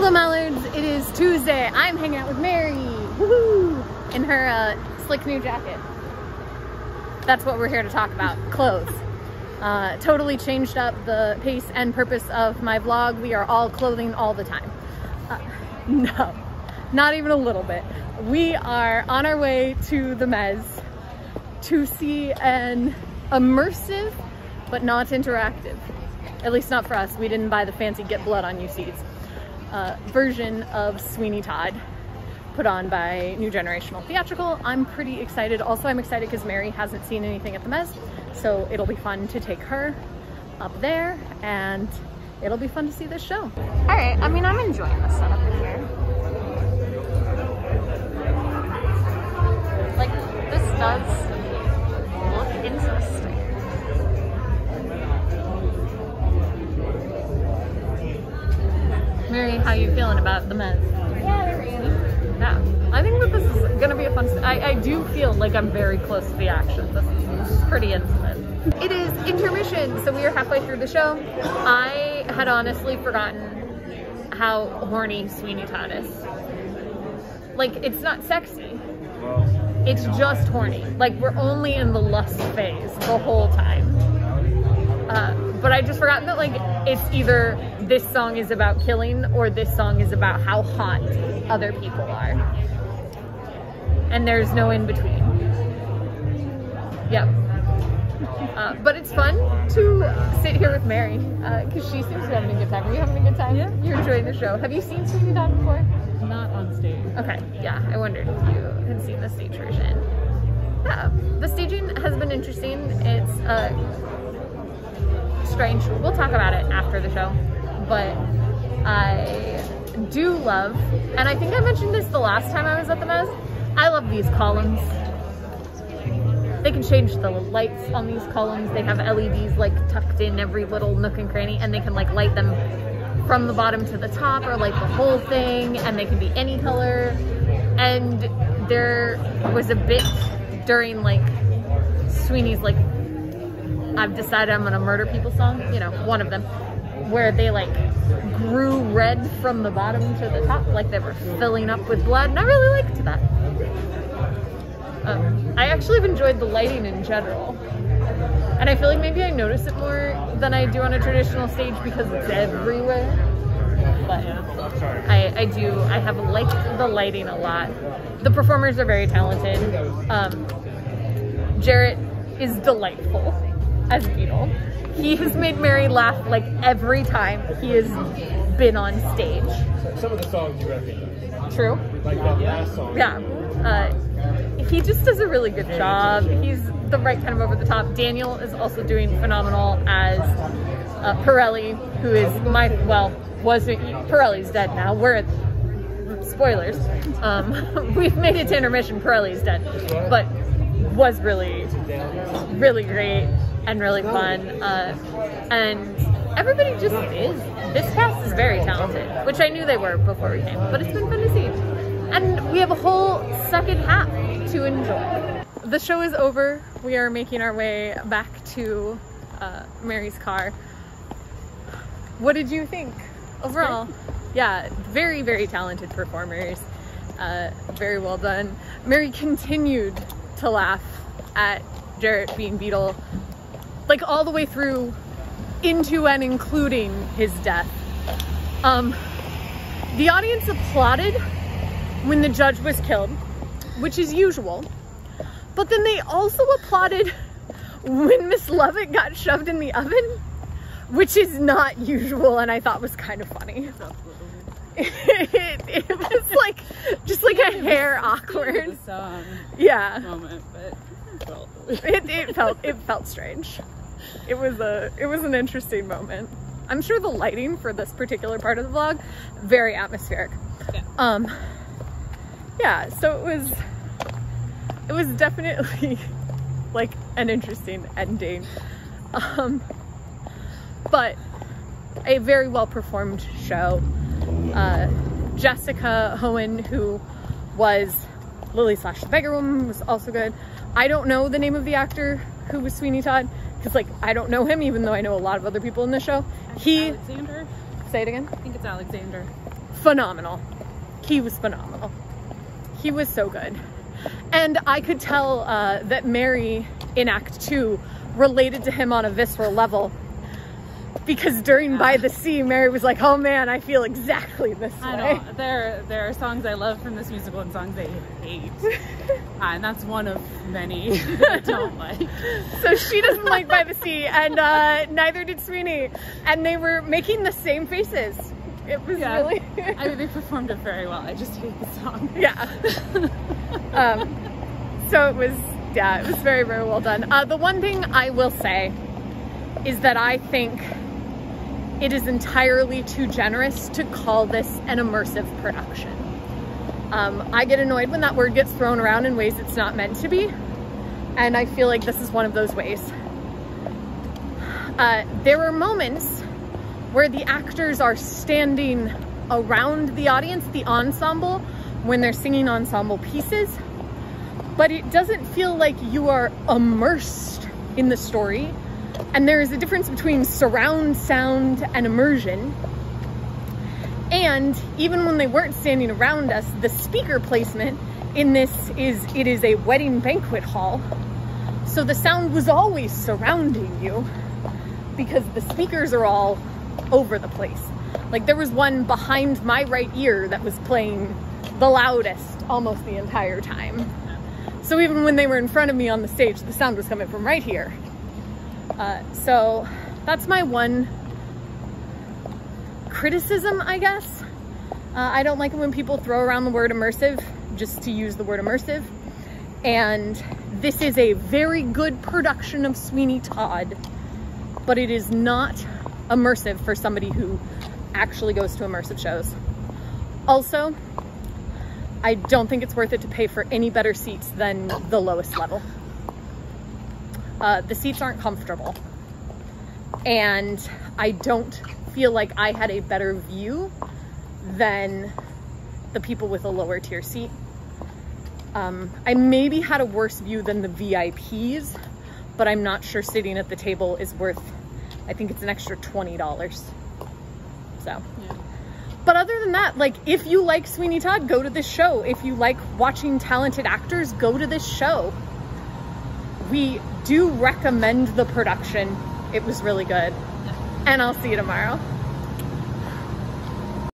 Hello Mallards, it is Tuesday. I'm hanging out with Mary, woohoo, in her slick new jacket. That's what we're here to talk about, clothes. Totally changed up the pace and purpose of my vlog. We are all clothing all the time. No, not even a little bit. We are on our way to the Mez to see an immersive, but not interactive. At least not for us. We didn't buy the fancy get blood on you seats. Version of Sweeney Todd put on by New Generational Theatrical. I'm pretty excited. Also, I'm excited because Mary hasn't seen anything at the Mez, so it'll be fun to take her up there and it'll be fun to see this show. All right, I mean, I'm enjoying the setup in here. Like, this does look interesting. Mary, how you feeling about the Mez? Yeah, I think that this is gonna be a fun. I do feel like I'm very close to the action. This is pretty intimate. It is intermission, so we are halfway through the show. I had honestly forgotten how horny Sweeney Todd is. Like, it's not sexy. It's just horny. Like, we're only in the lust phase the whole time. But I just forgot that, like, it's either this song is about killing or this song is about how hot other people are. And there's no in between. Yep. But it's fun to sit here with Mary because she seems to be having a good time. Are you having a good time? Yeah. You're enjoying the show. Have you seen Sweeney Todd before? Not on stage. Okay, yeah. I wondered if you had seen the stage version. Yeah, the staging has been interesting. It's strange. We'll talk about it after the show, but I do love, and I think I mentioned this the last time I was at the Mez, I love these columns. They can change the lights on these columns. They have LEDs like tucked in every little nook and cranny, and they can like light them from the bottom to the top or like the whole thing, and they can be any color. And there was a bit during like Sweeney's like I've decided I'm gonna murder people song, you know, one of them, where they like grew red from the bottom to the top, like they were filling up with blood, and I really liked that. I actually have enjoyed the lighting in general, and I feel like maybe I notice it more than I do on a traditional stage because it's everywhere. But I have liked the lighting a lot. The performers are very talented. Jarrett is delightful as Beetle. He has made Mary laugh like every time he has been on stage. Some of the songs you recognize. True. Like that last song. Yeah. He just does a really good job. He's the right kind of over the top. Daniel is also doing phenomenal as Pirelli, who is Pirelli's dead now. Spoilers. We've made it to intermission. Pirelli's dead, but was really great and really fun, and everybody just is. This cast is very talented, which I knew they were before we came, but it's been fun to see. And we have a whole second half to enjoy. The show is over. We are making our way back to Mary's car. What did you think overall? Yeah, very, very talented performers. Very well done. Mary continued to laugh at Jarrett being Beetle, like all the way through into and including his death. The audience applauded when the judge was killed, which is usual, but then they also applauded when Miss Lovett got shoved in the oven, which is not usual, and I thought was kind of funny. It was like just like a hair awkward. Yeah. Moment, but it felt strange. It was an interesting moment. I'm sure the lighting for this particular part of the vlog, very atmospheric. Yeah. Yeah, so it was definitely like an interesting ending. But a very well performed show. Jessica Hohen, who was Lily / the Beggar Woman, was also good. I don't know the name of the actor who was Sweeney Todd, because like I don't know him, even though I know a lot of other people in the show. Alexander? Say it again? I think it's Alexander. phenomenal. He was phenomenal. He was so good. And I could tell that Mary in Act 2 related to him on a visceral level, because during By the Sea, Mary was like, oh man, I feel exactly this way. I know. There are songs I love from this musical and songs I hate. And that's one of many that I don't like. So she doesn't like By the Sea, and neither did Sweeney. And they were making the same faces. It was really... I mean, they performed it very well. I just hate the song. Yeah. So it was very, very well done. The one thing I will say is that I think it is entirely too generous to call this an immersive production. I get annoyed when that word gets thrown around in ways it's not meant to be, and I feel like this is one of those ways. There are moments where the actors are standing around the audience, the ensemble, when they're singing ensemble pieces, but it doesn't feel like you are immersed in the story. And there is a difference between surround sound and immersion. And even when they weren't standing around us, the speaker placement in this is a wedding banquet hall. So the sound was always surrounding you because the speakers are all over the place. Like there was one behind my right ear that was playing the loudest almost the entire time. So even when they were in front of me on the stage, the sound was coming from right here. So that's my one criticism, I guess. I don't like it when people throw around the word immersive just to use the word immersive. And this is a very good production of Sweeney Todd, but it is not immersive for somebody who actually goes to immersive shows. Also, I don't think it's worth it to pay for any better seats than the lowest level. The seats aren't comfortable, and I don't feel like I had a better view than the people with a lower tier seat. I maybe had a worse view than the VIPs, but I'm not sure sitting at the table is worth, I think it's an extra $20. So, yeah. But other than that, like, if you like Sweeney Todd, go to this show. If you like watching talented actors, go to this show. We do recommend the production. It was really good. And I'll see you tomorrow.